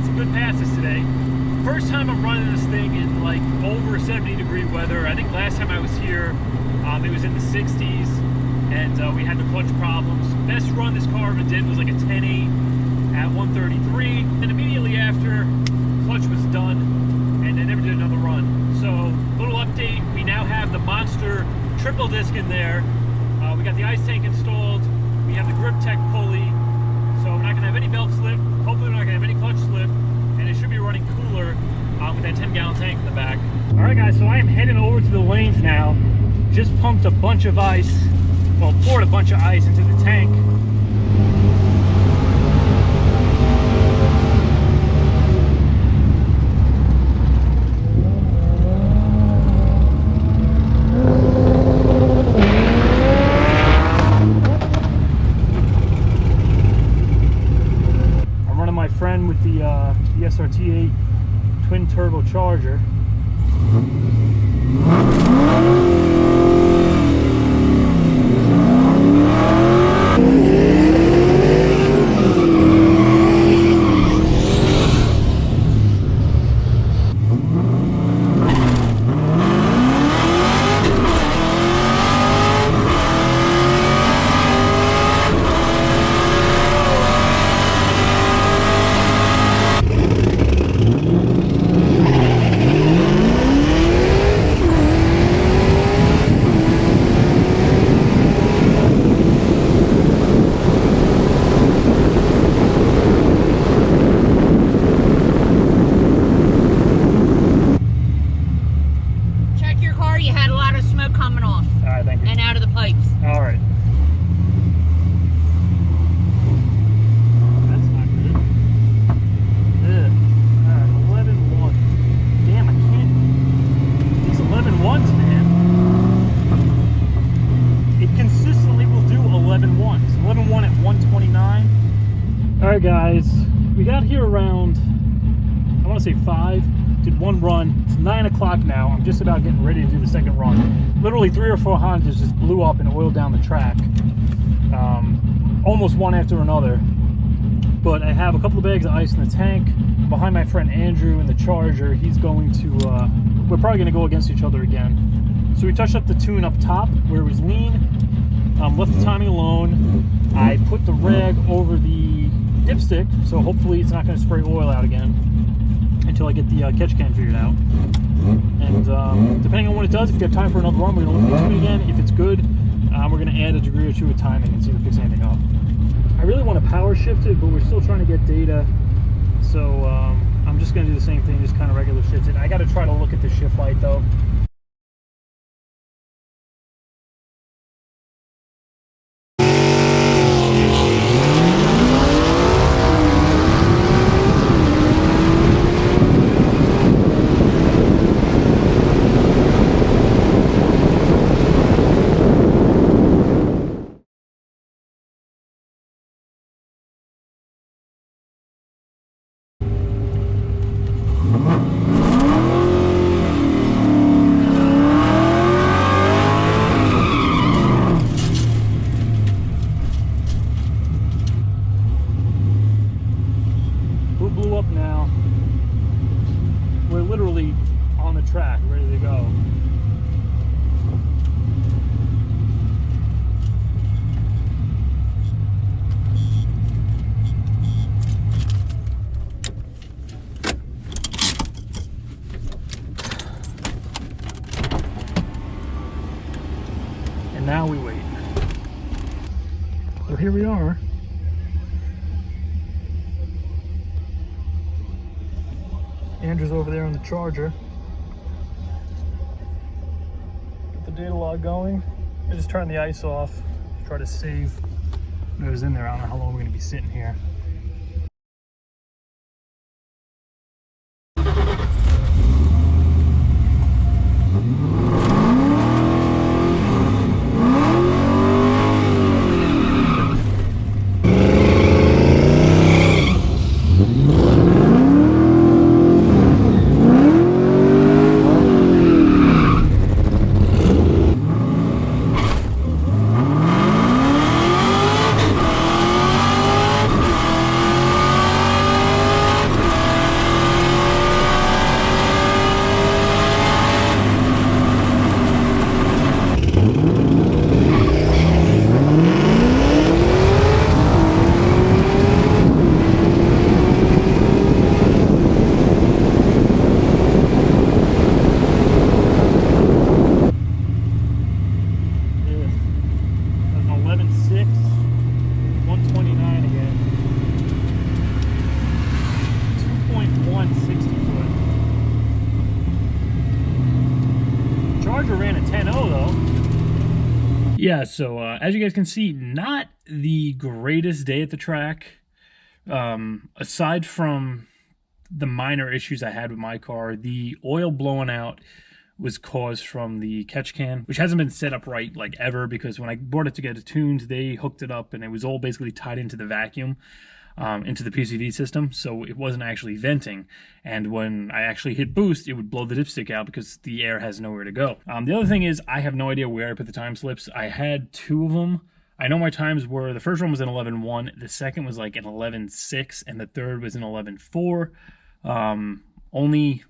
some good passes today. First time I'm running this thing in like over 70-degree weather. I think last time I was here, it was in the 60s, and we had the clutch problems. Best run this car ever did was like a 10.8 at 133, and immediately after, clutch was done, and I never did another run. So, little update, we now have the Monster triple disc in there. We got the ice tank installed, we have the grip tech pulley, so we're not going to have any belt slip, hopefully we're not going to have any clutch slip, and it should be running cooler with that 10-gallon tank in the back. Alright guys, so I am heading over to the lanes now. Just pumped a bunch of ice, well, poured a bunch of ice into the tank. Friend with the SRT8 twin turbo charger. Alright guys, we got here around, I want to say 5, did one run. It's 9 o'clock now. I'm just about getting ready to do the second run. Literally 3 or 4 Hondas just blew up and oiled down the track. Almost one after another. But I have a couple of bags of ice in the tank. Behind my friend Andrew in the Charger. He's going to, we're probably going to go against each other again. So we touched up the tune up top where it was lean. Left the timing alone. I put the rag over the dipstick, so hopefully it's not going to spray oil out again until I get the catch can figured out. And depending on what it does, if we have time for another run, we're going to look at the tune again. If it's good, we're going to add a degree or two of timing and see if it picks anything up. I really want to power shift it, but we're still trying to get data, so I'm just going to do the same thing, just kind of regular shift it. I got to try to look at the shift light though. Track, ready to go. And now we wait. So here we are. Andrew's over there on the Charger. Data log going. I just turned the ice off, try to save whatever's in there. I don't know how long we're going to be sitting here. one 60-foot. Charger ran a 10.0 though. Yeah, so as you guys can see, not the greatest day at the track. Aside from the minor issues I had with my car, the oil blowing out was caused from the catch can, which hasn't been set up right like ever, because when I brought it to get it tuned, they hooked it up and it was all basically tied into the vacuum, into the PCV system, so it wasn't actually venting. And when I actually hit boost, it would blow the dipstick out because the air has nowhere to go. The other thing is, I have no idea where I put the time slips. I had 2 of them. I know my times were, the first one was an 11.1, the second was like an 11.6, and the third was an 11.4. Only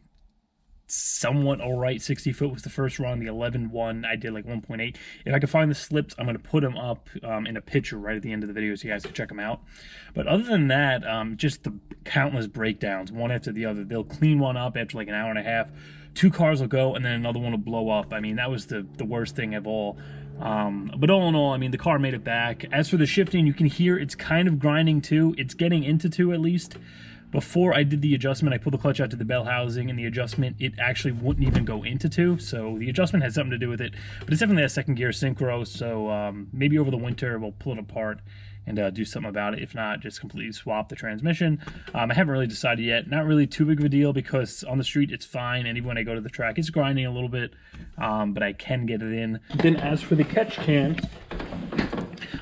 somewhat all right 60 foot was the first run. The 11.1 I did like 1.8. If I can find the slips, I'm going to put them up in a picture right at the end of the video so you guys can check them out. But other than that, just the countless breakdowns one after the other. They'll clean one up after like an hour and a half, 2 cars will go, and then another one will blow up. I mean, that was the worst thing of all. But all in all, I mean, the car made it back. As for the shifting, you can hear it's kind of grinding too. It's getting into 2 at least. Before I did the adjustment, I pulled the clutch out to the bell housing, and the adjustment, it actually wouldn't even go into 2. So the adjustment had something to do with it. But it's definitely a second gear synchro, so maybe over the winter we'll pull it apart and do something about it. If not, just completely swap the transmission. I haven't really decided yet. Not really too big of a deal, because on the street it's fine, and even when I go to the track it's grinding a little bit, but I can get it in. Then as for the catch can,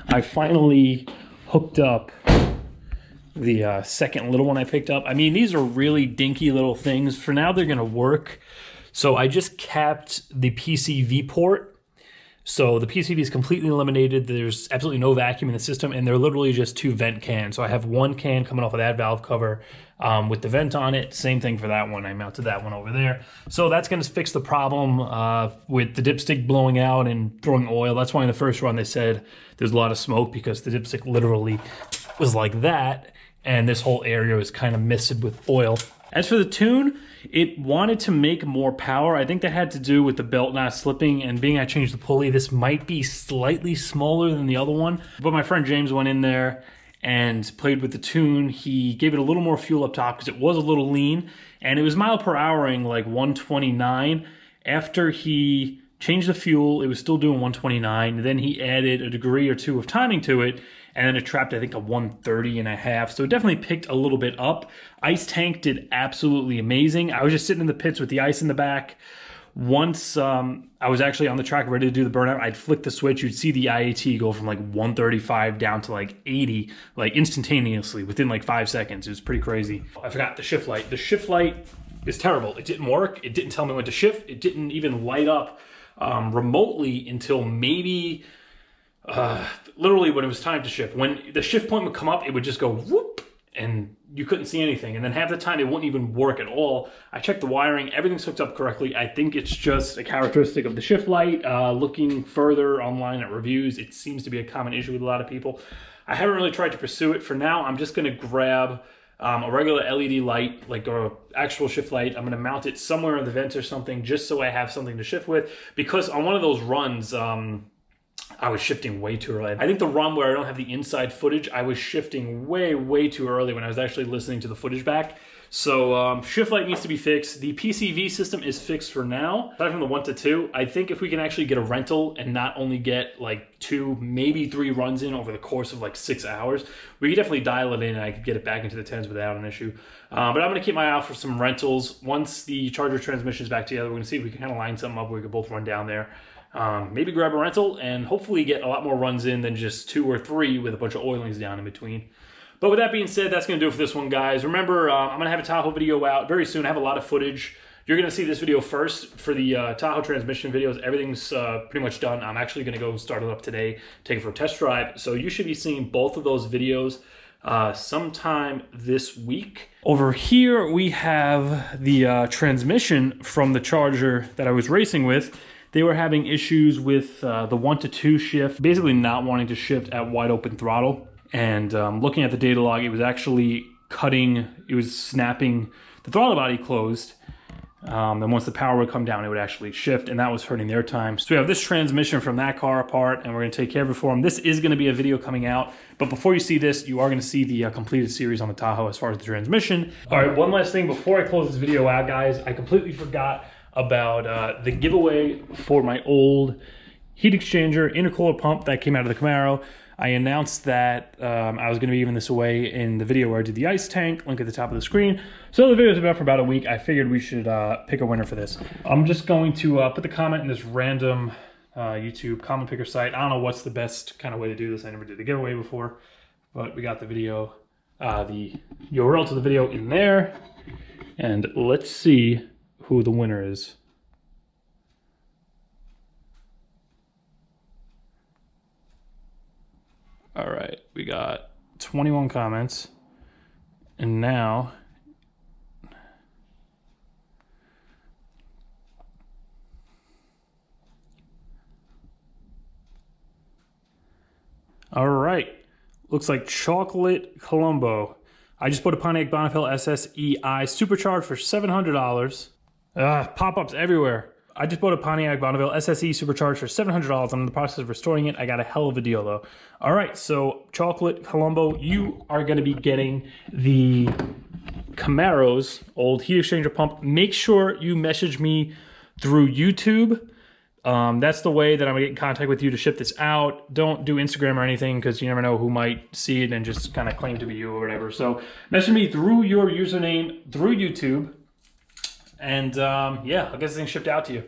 I finally hooked up the second little one I picked up. I mean, these are really dinky little things. For now, they're going to work. So I just capped the PCV port. So the PCV is completely eliminated. There's absolutely no vacuum in the system, and they're literally just 2 vent cans. So I have 1 can coming off of that valve cover with the vent on it. Same thing for that one. I mounted that one over there. So that's going to fix the problem with the dipstick blowing out and throwing oil. That's why in the first run they said there's a lot of smoke, because the dipstick literally was like that, and this whole area was kind of misted with oil. As for the tune, it wanted to make more power. I think that had to do with the belt not slipping, and being I changed the pulley, this might be slightly smaller than the other one. But my friend James went in there and played with the tune. He gave it a little more fuel up top because it was a little lean, and it was mile per houring like 129. After he changed the fuel, it was still doing 129. Then he added a degree or 2 of timing to it, and then it trapped, I think, a 130.5. So it definitely picked a little bit up. Ice tank did absolutely amazing. I was just sitting in the pits with the ice in the back. Once I was actually on the track ready to do the burnout, I'd flick the switch. You'd see the IAT go from like 135 down to like 80, like instantaneously within like 5 seconds. It was pretty crazy. I forgot the shift light. The shift light is terrible. It didn't work. It didn't tell me when to shift. It didn't even light up remotely until maybe literally when it was time to shift. When the shift point would come up, it would just go whoop, and you couldn't see anything. And then half the time it wouldn't even work at all. I checked the wiring, everything's hooked up correctly. I think it's just a characteristic of the shift light. Looking further online at reviews, it seems to be a common issue with a lot of people. I haven't really tried to pursue it. For now, I'm just gonna grab a regular LED light, like an actual shift light. I'm gonna mount it somewhere in the vents or something, just so I have something to shift with. Because on one of those runs, I was shifting way too early. I think the run where I don't have the inside footage, I was shifting way too early when I was actually listening to the footage back. So shift light needs to be fixed. The PCV system is fixed for now. Aside from the 1 to 2, I think if we can actually get a rental and not only get like 2, maybe 3 runs in over the course of like 6 hours, we could definitely dial it in and I could get it back into the 10s without an issue. But I'm gonna keep my eye out for some rentals. Once the Charger transmission is back together, we're gonna see if we can kind of line something up where we could both run down there. Maybe grab a rental and hopefully get a lot more runs in than just 2 or 3 with a bunch of oilings down in between. But with that being said, that's going to do it for this one, guys. Remember, I'm going to have a Tahoe video out very soon. I have a lot of footage. You're going to see this video first for the Tahoe transmission videos. Everything's pretty much done. I'm actually going to go start it up today, take it for a test drive. So you should be seeing both of those videos sometime this week. Over here, we have the transmission from the Charger that I was racing with. They were having issues with the 1 to 2 shift, basically not wanting to shift at wide open throttle. And looking at the data log, it was actually cutting, it was snapping the throttle body closed. And once the power would come down, it would actually shift, and that was hurting their time. So we have this transmission from that car apart, and we're going to take care of it for them. This is going to be a video coming out, but before you see this, you are going to see the completed series on the Tahoe as far as the transmission. All right, one last thing before I close this video out, guys. I completely forgot about the giveaway for my old heat exchanger intercooler pump that came out of the Camaro. I announced that I was going to be giving this away in the video where I did the ice tank, link at the top of the screen. So the video's been out for about a week. I figured we should pick a winner for this. I'm just going to put the comment in this random YouTube comment picker site. I don't know what's the best kind of way to do this. I never did the giveaway before, but we got the video, the URL to the video in there. And let's see who the winner is. All right, we got 21 comments, and now all right, looks like Chocolate Colombo. I just bought a Pontiac Bonneville SSEI supercharged for $700. Pop-ups everywhere. I just bought a Pontiac Bonneville SSE supercharged for $700. I'm in the process of restoring it. I got a hell of a deal though. All right, so Chocolate Colombo, you are gonna be getting the Camaro's old heat exchanger pump. Make sure you message me through YouTube. That's the way that I'm gonna get in contact with you to ship this out. Don't do Instagram or anything, because you never know who might see it and just kind of claim to be you or whatever. So message me through your username through YouTube. And yeah, I'll get this thing shipped out to you.